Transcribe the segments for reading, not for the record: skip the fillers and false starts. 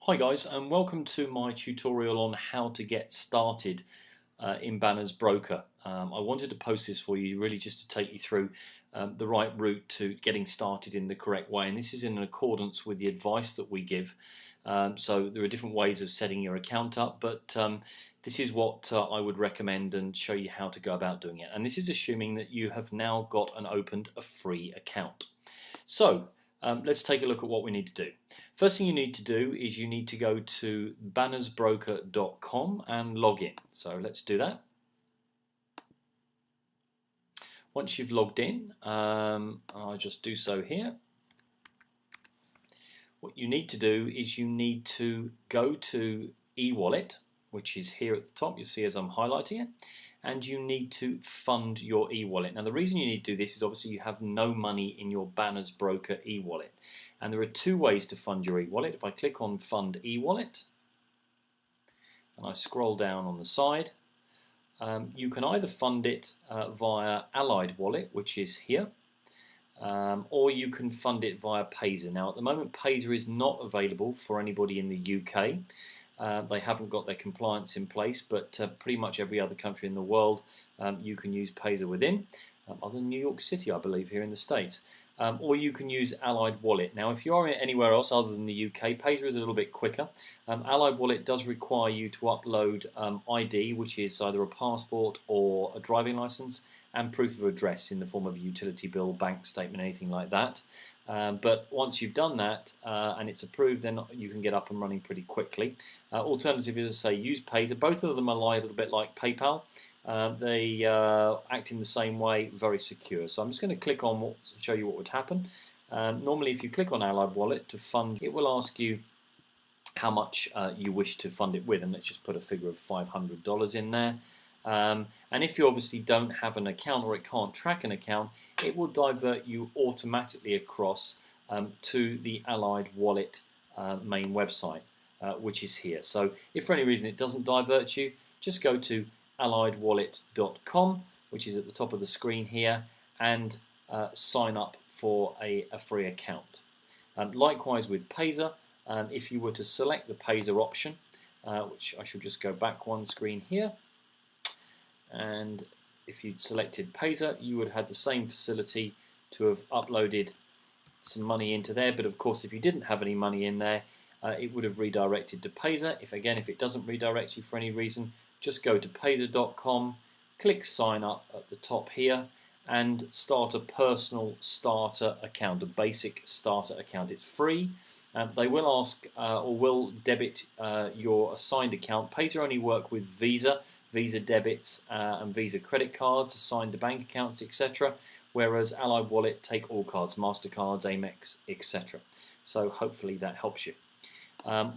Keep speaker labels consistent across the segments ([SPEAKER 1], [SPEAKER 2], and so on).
[SPEAKER 1] Hi guys, and welcome to my tutorial on how to get started in Banners Broker. I wanted to post this for you really just to take you through the right route to getting started in the correct way, and this is in accordance with the advice that we give. So there are different ways of setting your account up, but this is what I would recommend and show you how to go about doing it. And this is assuming that you have now got and opened a free account. So let's take a look at what we need to do. First thing you need to do is you need to go to BannersBroker.com and log in. So let's do that. Once you've logged in, I'll just do so here. What you need to do is you need to go to eWallet, which is here at the top. You'll see as I'm highlighting it. And you need to fund your eWallet. Now the reason you need to do this is obviously you have no money in your Banners Broker eWallet. And there are two ways to fund your eWallet. If I click on Fund eWallet and I scroll down on the side, you can either fund it via Allied Wallet, which is here, or you can fund it via Payzer. Now at the moment Payzer is not available for anybody in the UK. They haven't got their compliance in place, but pretty much every other country in the world you can use Payzer within, other than New York City, I believe, here in the States. Or you can use Allied Wallet. Now, if you are anywhere else other than the UK, Payzer is a little bit quicker. Allied Wallet does require you to upload ID, which is either a passport or a driving license, and proof of address in the form of a utility bill, bank statement, anything like that. But once you've done that and it's approved, then you can get up and running pretty quickly. Alternatively, as I say, use Payzer. Both of them are a little bit like PayPal. They act in the same way, very secure. So I'm just going to click on show you what would happen. Normally, if you click on Allied Wallet to fund, it will ask you how much you wish to fund it with, and let's just put a figure of $500 in there. And if you obviously don't have an account or it can't track an account, it will divert you automatically across to the Allied Wallet main website, which is here. So if for any reason it doesn't divert you, just go to alliedwallet.com, which is at the top of the screen here, and sign up for a free account. Likewise with Payzer, if you were to select the Payzer option, which I should just go back one screen here, and if you'd selected Payzer, you would have had the same facility to have uploaded some money into there. But of course, if you didn't have any money in there, it would have redirected to Payzer. If it doesn't redirect you for any reason, just go to Payzer.com, click sign up at the top here, and start a personal starter account, a basic starter account. It's free. They will ask or will debit your assigned account. Payzer only work with Visa debits and Visa credit cards assigned to bank accounts, etc. Whereas Allied Wallet take all cards, MasterCards, Amex, etc. So hopefully that helps you.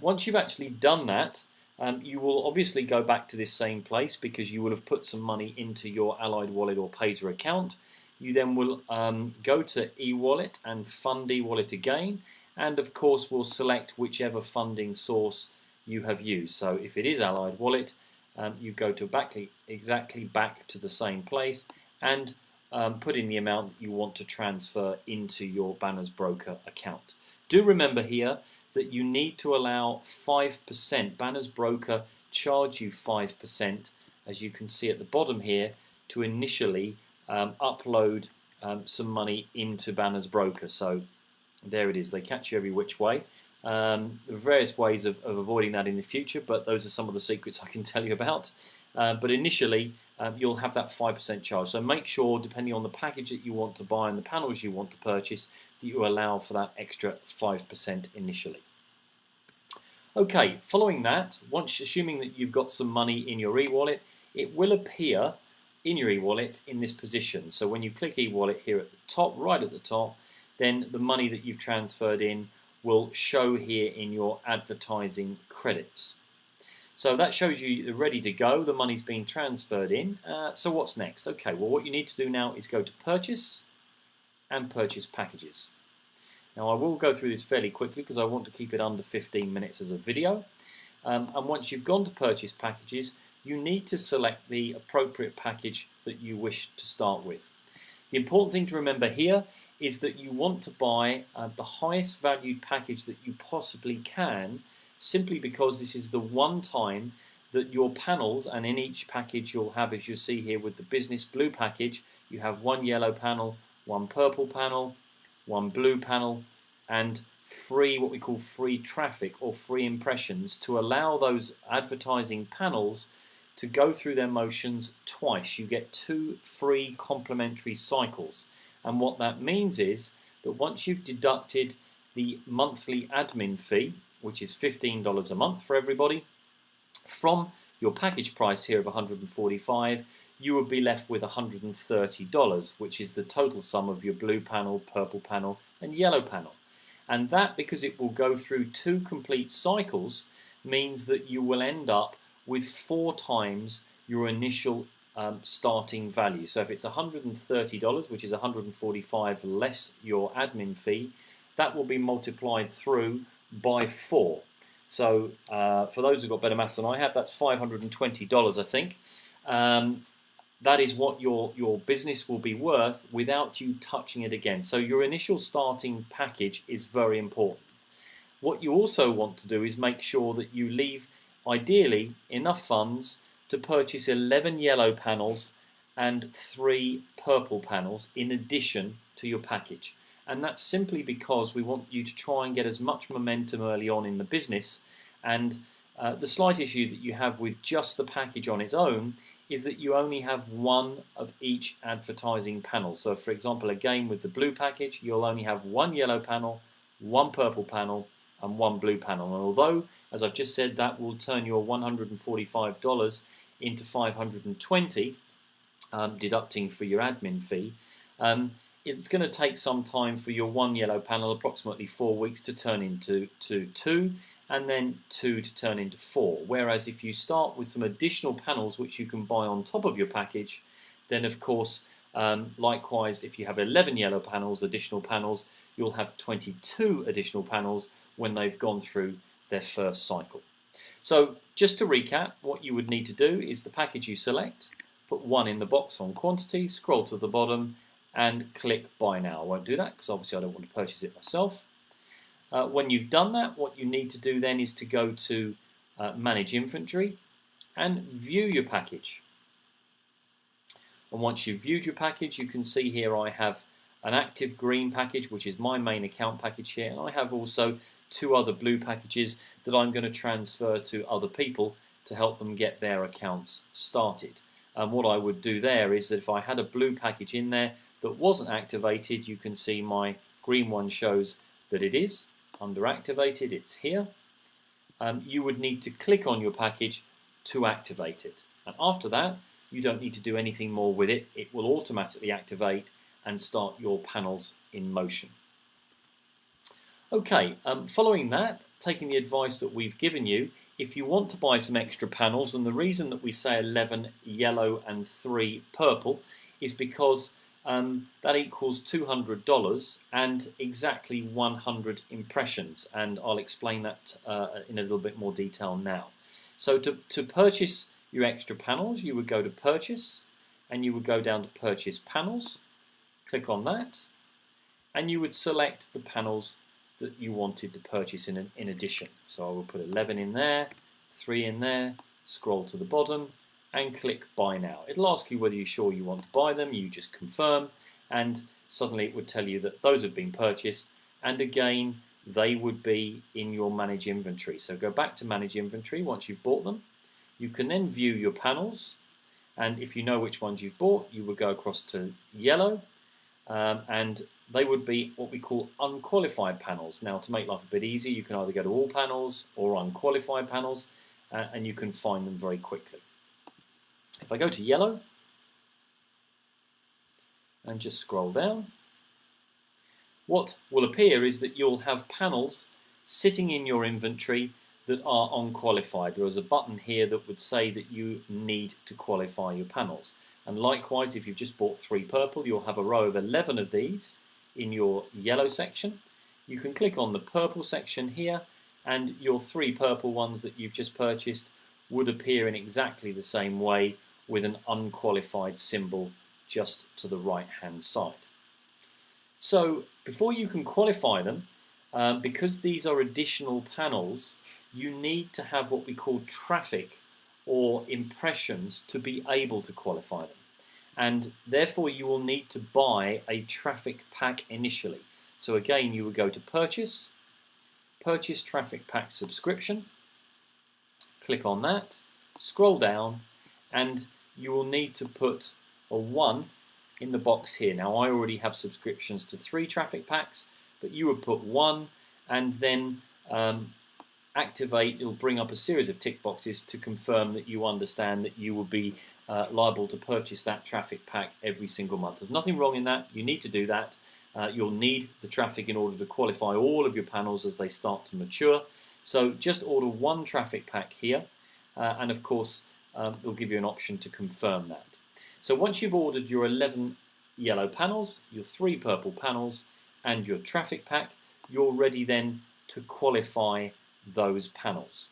[SPEAKER 1] Once you've actually done that, you will obviously go back to this same place because you will have put some money into your Allied Wallet or Payzer account. You then will go to eWallet and fund eWallet again, and of course will select whichever funding source you have used. So if it is Allied Wallet, you go to exactly back to the same place and put in the amount that you want to transfer into your Banners Broker account. Do remember here that you need to allow 5%. Banners Broker charge you 5%, as you can see at the bottom here, to initially upload some money into Banners Broker. So there it is. They catch you every which way. There are various ways of avoiding that in the future, but those are some of the secrets I can tell you about. But initially, you'll have that 5% charge. So make sure, depending on the package that you want to buy and the panels you want to purchase, that you allow for that extra 5% initially. Okay, following that, once assuming that you've got some money in your eWallet, it will appear in your eWallet in this position. So when you click eWallet here at the top, right at the top, then the money that you've transferred in will show here in your advertising credits. So that shows you you're ready to go. The money's been transferred in. So what's next? Okay, well what you need to do now is go to Purchase and Purchase Packages. Now I will go through this fairly quickly because I want to keep it under 15 minutes as a video. And once you've gone to Purchase Packages, you need to select the appropriate package that you wish to start with. The important thing to remember here is that you want to buy the highest valued package that you possibly can, simply because this is the one time that your panels, and in each package you'll have, as you see here with the business blue package, you have one yellow panel, one purple panel, one blue panel, and free, what we call free traffic or free impressions, to allow those advertising panels to go through their motions twice. You get 2 free complementary cycles, and what that means is that once you've deducted the monthly admin fee, which is $15 a month for everybody, from your package price here of $145, you would be left with $130, which is the total sum of your blue panel, purple panel, and yellow panel. And that, because it will go through 2 complete cycles, means that you will end up with 4 times your initial starting value. So if it's $130, which is $145 less your admin fee, that will be multiplied through by 4. So for those who've got better maths than I have, that's $520, I think. That is what your business will be worth without you touching it again. So your initial starting package is very important. What you also want to do is make sure that you leave, ideally, enough funds to purchase 11 yellow panels and 3 purple panels in addition to your package. And that's simply because we want you to try and get as much momentum early on in the business. And the slight issue that you have with just the package on its own is that you only have one of each advertising panel. So for example, again with the blue package, you'll only have 1 yellow panel, 1 purple panel, and 1 blue panel. And although, as I've just said, that will turn your $145 into $520, deducting for your admin fee, it's going to take some time for your 1 yellow panel, approximately 4 weeks, to turn into 2, and then 2 to turn into 4. Whereas if you start with some additional panels which you can buy on top of your package, then of course, likewise, if you have 11 yellow panels, additional panels, you'll have 22 additional panels when they've gone through their first cycle. So just to recap, what you would need to do is the package you select, put 1 in the box on quantity, scroll to the bottom, and click buy now. I won't do that because obviously I don't want to purchase it myself. When you've done that, what you need to do then is to go to manage inventory and view your package. And once you've viewed your package, you can see here I have an active green package, which is my main account package here, and I have also 2 other blue packages that I'm going to transfer to other people to help them get their accounts started. And what I would do there is that if I had a blue package in there that wasn't activated, you can see my green one shows that it is under activated, it's here. You would need to click on your package to activate it. And after that, you don't need to do anything more with it. It will automatically activate and start your panels in motion. Okay, following that, taking the advice that we've given you, if you want to buy some extra panels, and the reason that we say 11 yellow and 3 purple is because that equals $200 and exactly 100 impressions, and I'll explain that in a little bit more detail now. So to purchase your extra panels, you would go to purchase, and you would go down to purchase panels, click on that, and you would select the panels that you wanted to purchase in addition. So I will put 11 in there, 3 in there, scroll to the bottom, and click buy now. It'll ask you whether you're sure you want to buy them. You just confirm, and suddenly it would tell you that those have been purchased, and again they would be in your manage inventory. So go back to manage inventory once you've bought them. You can then view your panels, and if you know which ones you've bought, you would go across to yellow, and they would be what we call unqualified panels. Now, to make life a bit easier, you can either go to all panels or unqualified panels, and you can find them very quickly. If I go to yellow and just scroll down, what will appear is that you'll have panels sitting in your inventory that are unqualified. There is a button here that would say that you need to qualify your panels. And likewise, if you've just bought 3 purple, you'll have a row of 11 of these in your yellow section. You can click on the purple section here, and your 3 purple ones that you've just purchased would appear in exactly the same way with an unqualified symbol just to the right hand side. So before you can qualify them, because these are additional panels, you need to have what we call traffic or impressions to be able to qualify them. And therefore you will need to buy a traffic pack initially. So again, you would go to purchase traffic pack subscription, click on that, scroll down, and you will need to put a 1 in the box here. Now I already have subscriptions to 3 traffic packs, but you would put 1 and then activate. It'll bring up a series of tick boxes to confirm that you understand that you will be liable to purchase that traffic pack every single month. There's nothing wrong in that. You need to do that. You'll need the traffic in order to qualify all of your panels as they start to mature. So just order 1 traffic pack here, and of course they'll give you an option to confirm that. So once you've ordered your 11 yellow panels, your 3 purple panels, and your traffic pack, you're ready then to qualify those panels.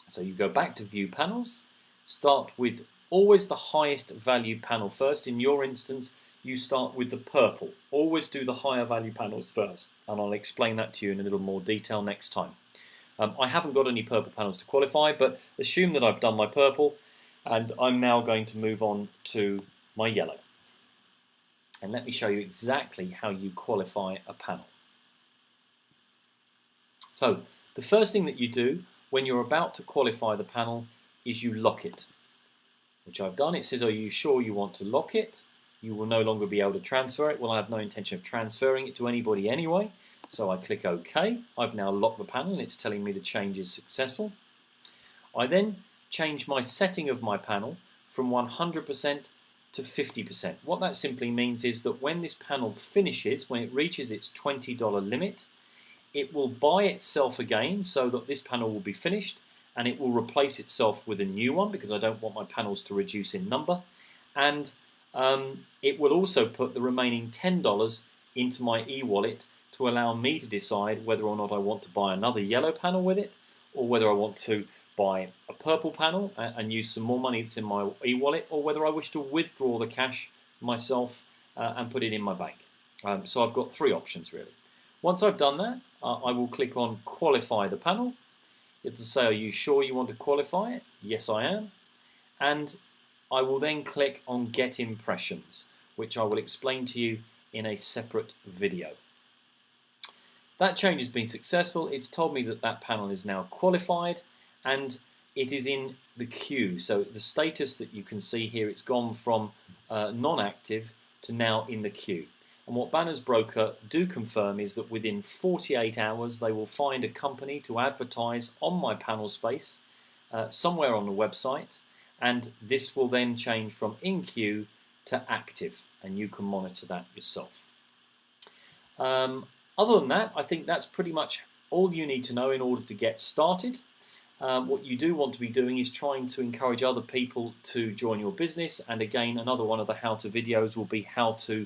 [SPEAKER 1] So you go back to view panels, start with always the highest value panel first. In your instance, you start with the purple. Always do the higher value panels first, and I'll explain that to you in a little more detail next time. I haven't got any purple panels to qualify, but assume that I've done my purple, and I'm now going to move on to my yellow. And let me show you exactly how you qualify a panel. So the first thing that you do when you're about to qualify the panel is you lock it, which I've done. It says, are you sure you want to lock it? You will no longer be able to transfer it. Well, I have no intention of transferring it to anybody anyway. So I click OK. I've now locked the panel and it's telling me the change is successful. I then change my setting of my panel from 100% to 50%. What that simply means is that when this panel finishes, when it reaches its $20 limit, it will buy itself again so that this panel will be finished, and it will replace itself with a new one because I don't want my panels to reduce in number. And it will also put the remaining $10 into my e-wallet to allow me to decide whether or not I want to buy another yellow panel with it, or whether I want to buy a purple panel and use some more money that's in my e-wallet, or whether I wish to withdraw the cash myself and put it in my bank. So I've got 3 options really. Once I've done that, I will click on qualify the panel. It'll say, are you sure you want to qualify it? Yes, I am. And I will then click on get impressions, which I will explain to you in a separate video. That change has been successful. It's told me that that panel is now qualified and it is in the queue. So the status that you can see here, it's gone from non-active to now in the queue. And what BannersBroker do confirm is that within 48 hours they will find a company to advertise on my panel space somewhere on the website, and this will then change from in queue to active, and you can monitor that yourself. Other than that, I think that's pretty much all you need to know in order to get started. What you do want to be doing is trying to encourage other people to join your business, and again, another one of the how-to videos will be how to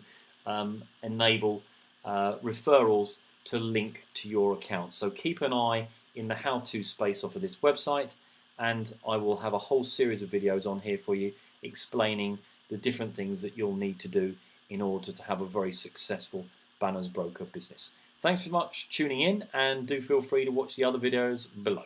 [SPEAKER 1] enable referrals to link to your account. So keep an eye in the how-to space off of this website, and I will have a whole series of videos on here for you explaining the different things that you'll need to do in order to have a very successful BannersBroker business. Thanks so much for tuning in, and do feel free to watch the other videos below.